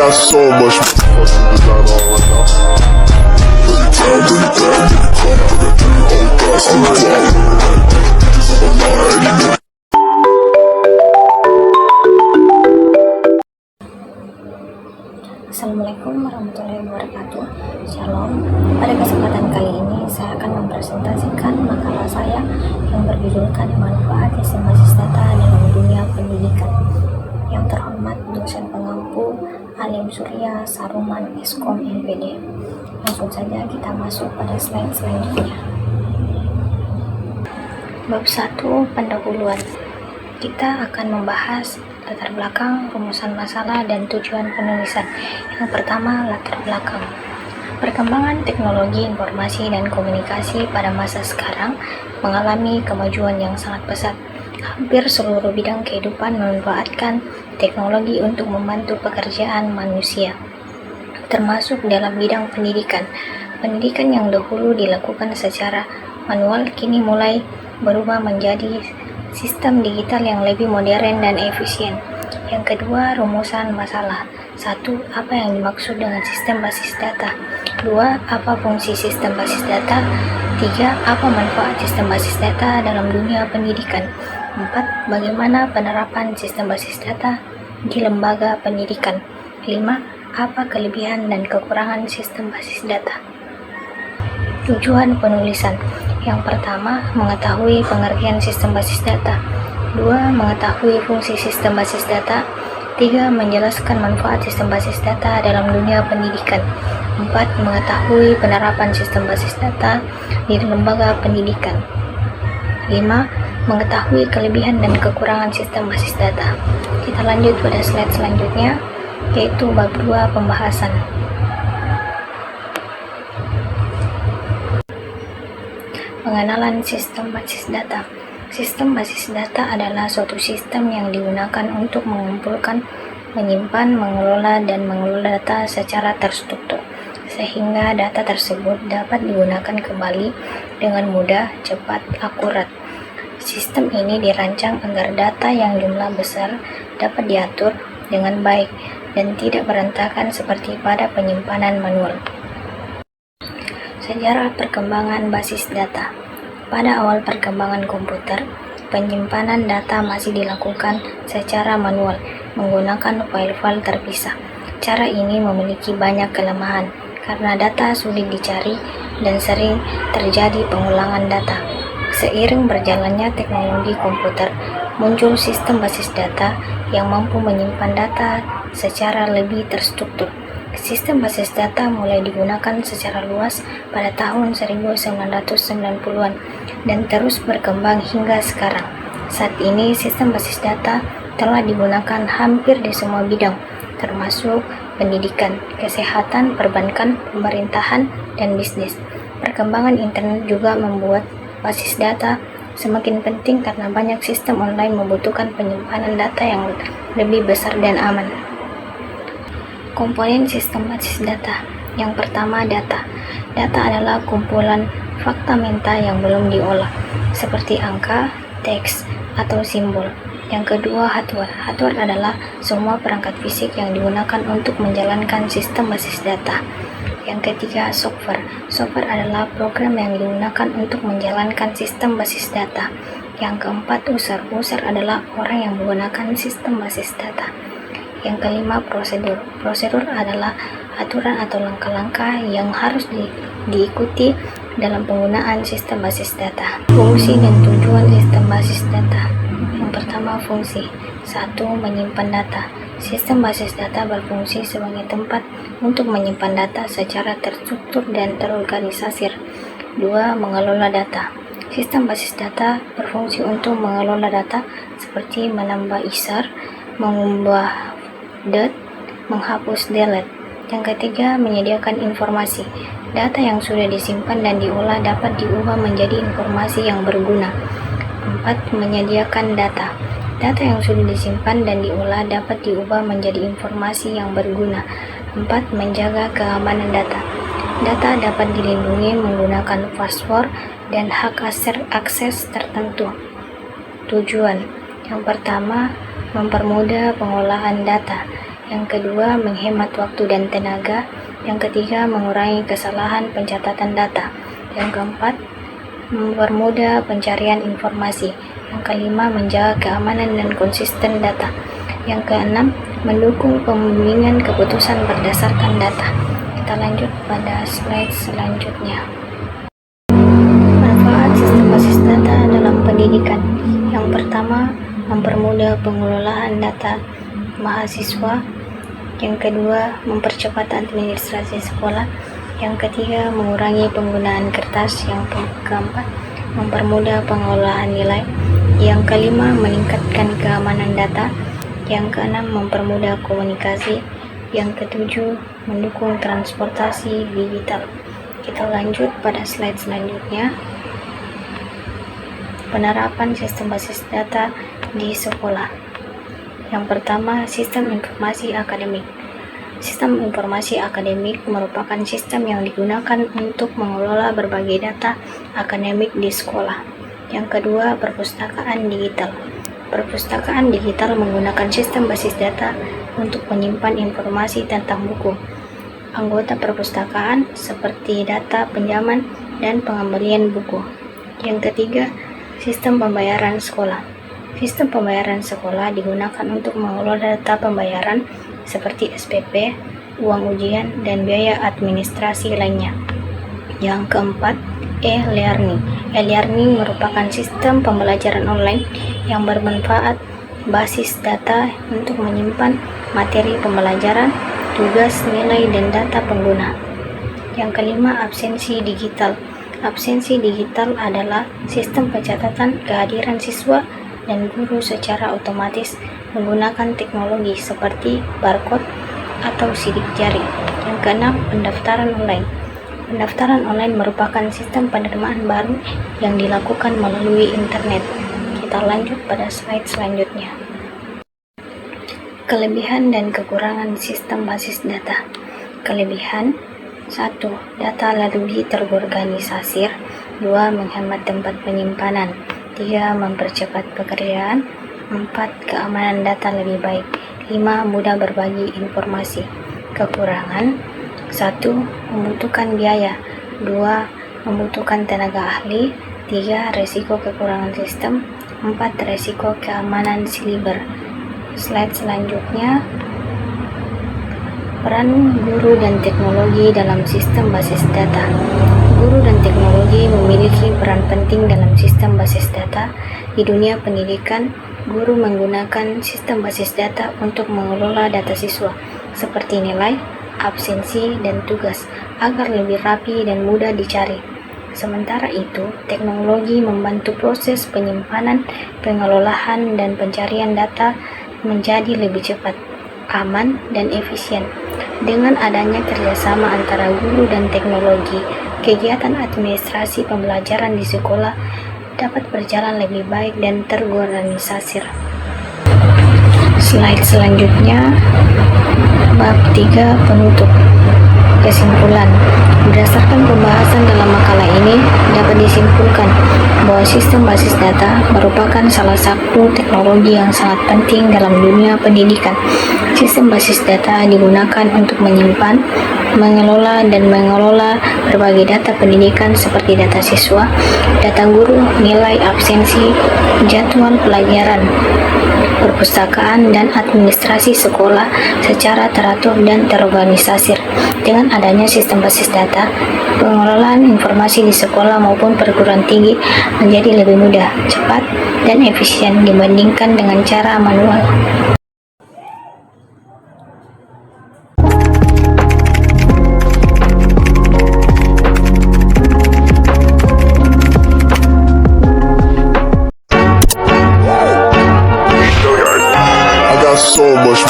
got so much fucking design on right now. Really bad, Assalamualaikum warahmatullahi wabarakatuh. Shalom. Pada kesempatan kali ini saya akan mempresentasikan makalah saya yang berjudulkan manfaat sistem basis data dalam dunia pendidikan. Yang terhormat dosen pengampu Alim Surya Saruman Eskom NPD. Langsung saja kita masuk pada slide selanjutnya. Bab 1, pendahuluan. Kita akan membahas latar belakang, rumusan masalah, dan tujuan penulisan. Yang pertama, latar belakang. Perkembangan teknologi informasi dan komunikasi pada masa sekarang mengalami kemajuan yang sangat pesat. Hampir seluruh bidang kehidupan memanfaatkan teknologi untuk membantu pekerjaan manusia, termasuk dalam bidang pendidikan. Pendidikan yang dahulu dilakukan secara manual kini mulai berubah menjadi sistem digital yang lebih modern dan efisien. Yang kedua, rumusan masalah. 1. Apa yang dimaksud dengan sistem basis data? 2. Apa fungsi sistem basis data? 3. Apa manfaat sistem basis data dalam dunia pendidikan? 4. Bagaimana penerapan sistem basis data di lembaga pendidikan? 5. Apa kelebihan dan kekurangan sistem basis data? Tujuan penulisan. Yang pertama, mengetahui pengertian sistem basis data. 2. Mengetahui fungsi sistem basis data. 3. Menjelaskan manfaat sistem basis data dalam dunia pendidikan. 4. Mengetahui penerapan sistem basis data di lembaga pendidikan. 5. Mengetahui kelebihan dan kekurangan sistem basis data. Kita lanjut pada slide selanjutnya, yaitu bab 2, pembahasan. Pengenalan sistem basis data. Sistem basis data adalah suatu sistem yang digunakan untuk mengumpulkan, menyimpan, mengelola, dan mengelola data secara terstruktur, sehingga data tersebut dapat digunakan kembali dengan mudah, cepat, akurat. Sistem ini dirancang agar data yang jumlah besar dapat diatur dengan baik dan tidak berantakan seperti pada penyimpanan manual. Sejarah perkembangan basis data. Pada awal perkembangan komputer, penyimpanan data masih dilakukan secara manual menggunakan file-file terpisah. Cara ini memiliki banyak kelemahan karena data sulit dicari dan sering terjadi pengulangan data. Seiring berjalannya teknologi komputer, muncul sistem basis data yang mampu menyimpan data secara lebih terstruktur. Sistem basis data mulai digunakan secara luas pada tahun 1990-an dan terus berkembang hingga sekarang. Saat ini, sistem basis data telah digunakan hampir di semua bidang, termasuk pendidikan, kesehatan, perbankan, pemerintahan, dan bisnis. Perkembangan internet juga membuat basis data semakin penting karena banyak sistem online membutuhkan penyimpanan data yang lebih besar dan aman. Komponen sistem basis data. Yang pertama, data. Data adalah kumpulan fakta menta yang belum diolah, seperti angka, teks, atau simbol. Yang kedua, hardware. Hardware adalah semua perangkat fisik yang digunakan untuk menjalankan sistem basis data. Yang ketiga, software. Software adalah program yang digunakan untuk menjalankan sistem basis data. Yang keempat, user. User adalah orang yang menggunakan sistem basis data. Yang kelima, prosedur. Prosedur adalah aturan atau langkah-langkah yang harus diikuti dalam penggunaan sistem basis data. Fungsi dan tujuan sistem basis data. Yang pertama, fungsi. 1. Menyimpan data. Sistem basis data berfungsi sebagai tempat untuk menyimpan data secara terstruktur dan terorganisir. 2. Mengelola data. Sistem basis data berfungsi untuk mengelola data seperti menambah isar, mengubah menghapus delete. Yang ketiga, menyediakan informasi. Data yang sudah disimpan dan diolah dapat diubah menjadi informasi yang berguna. 4. Menyediakan data. Data yang sudah disimpan dan diolah dapat diubah menjadi informasi yang berguna. 4. Menjaga keamanan data. Data dapat dilindungi menggunakan password dan hak akses tertentu. Tujuan. Yang pertama, mempermudah pengolahan data. Yang kedua, menghemat waktu dan tenaga. Yang ketiga, mengurangi kesalahan pencatatan data. Yang keempat, mempermudah pencarian informasi. Yang kelima, menjaga keamanan dan konsisten data. Yang keenam, mendukung pembimbingan keputusan berdasarkan data. Kita lanjut pada slide selanjutnya. Manfaat sistem basis data dalam pendidikan. Yang pertama, mempermudah pengelolaan data mahasiswa. Yang kedua, mempercepat administrasi sekolah. Yang ketiga, mengurangi penggunaan kertas. Yang keempat, mempermudah pengelolaan nilai. Yang kelima, meningkatkan keamanan data. Yang keenam, mempermudah komunikasi. Yang ketujuh, mendukung transportasi digital. Kita lanjut pada slide selanjutnya. Penerapan sistem basis data di sekolah. Yang pertama, sistem informasi akademik. Sistem informasi akademik merupakan sistem yang digunakan untuk mengelola berbagai data akademik di sekolah. Yang kedua, perpustakaan digital. Perpustakaan digital menggunakan sistem basis data untuk menyimpan informasi tentang buku, anggota perpustakaan, seperti data pinjaman dan pengembalian buku. Yang ketiga, sistem pembayaran sekolah. Sistem pembayaran sekolah digunakan untuk mengelola data pembayaran seperti SPP, uang ujian, dan biaya administrasi lainnya. Yang keempat, e-learning. E-learning merupakan sistem pembelajaran online yang bermanfaat basis data untuk menyimpan materi pembelajaran, tugas, nilai, dan data pengguna. Yang kelima, absensi digital. Absensi digital adalah sistem pencatatan kehadiran siswa dan guru secara otomatis menggunakan teknologi seperti barcode atau sidik jari. Yang keenam, pendaftaran online. Pendaftaran online merupakan sistem penerimaan baru yang dilakukan melalui internet. Kita lanjut pada slide selanjutnya. Kelebihan dan kekurangan sistem basis data. Kelebihan: 1. Data lebih terorganisir. 2. Menghemat tempat penyimpanan. 3. Mempercepat pekerjaan. 4. Keamanan data lebih baik. 5. Mudah berbagi informasi. Kekurangan: 1. Membutuhkan biaya. 2. Membutuhkan tenaga ahli. 3. Resiko kekurangan sistem. 4. Resiko keamanan siber. Slide selanjutnya. Peran guru dan teknologi dalam sistem basis data. Guru dan teknologi memiliki peran penting dalam sistem basis data. Di dunia pendidikan, guru menggunakan sistem basis data untuk mengelola data siswa, seperti nilai, absensi, dan tugas, agar lebih rapi dan mudah dicari. Sementara itu, teknologi membantu proses penyimpanan, pengelolaan, dan pencarian data menjadi lebih cepat, aman, dan efisien. Dengan adanya kerjasama antara guru dan teknologi, kegiatan administrasi pembelajaran di sekolah dapat berjalan lebih baik dan terorganisir. Slide selanjutnya, bab 3, penutup. Kesimpulan. Berdasarkan pembahasan dalam makalah ini, dapat disimpulkan bahwa sistem basis data merupakan salah satu teknologi yang sangat penting dalam dunia pendidikan. Sistem basis data digunakan untuk menyimpan, mengelola, dan mengelola berbagai data pendidikan seperti data siswa, data guru, nilai, absensi, jadwal pelajaran, perpustakaan, dan administrasi sekolah secara teratur dan terorganisir. Dengan adanya sistem basis data, pengelolaan informasi di sekolah maupun perguruan tinggi menjadi lebih mudah, cepat, dan efisien dibandingkan dengan cara manual. I got so much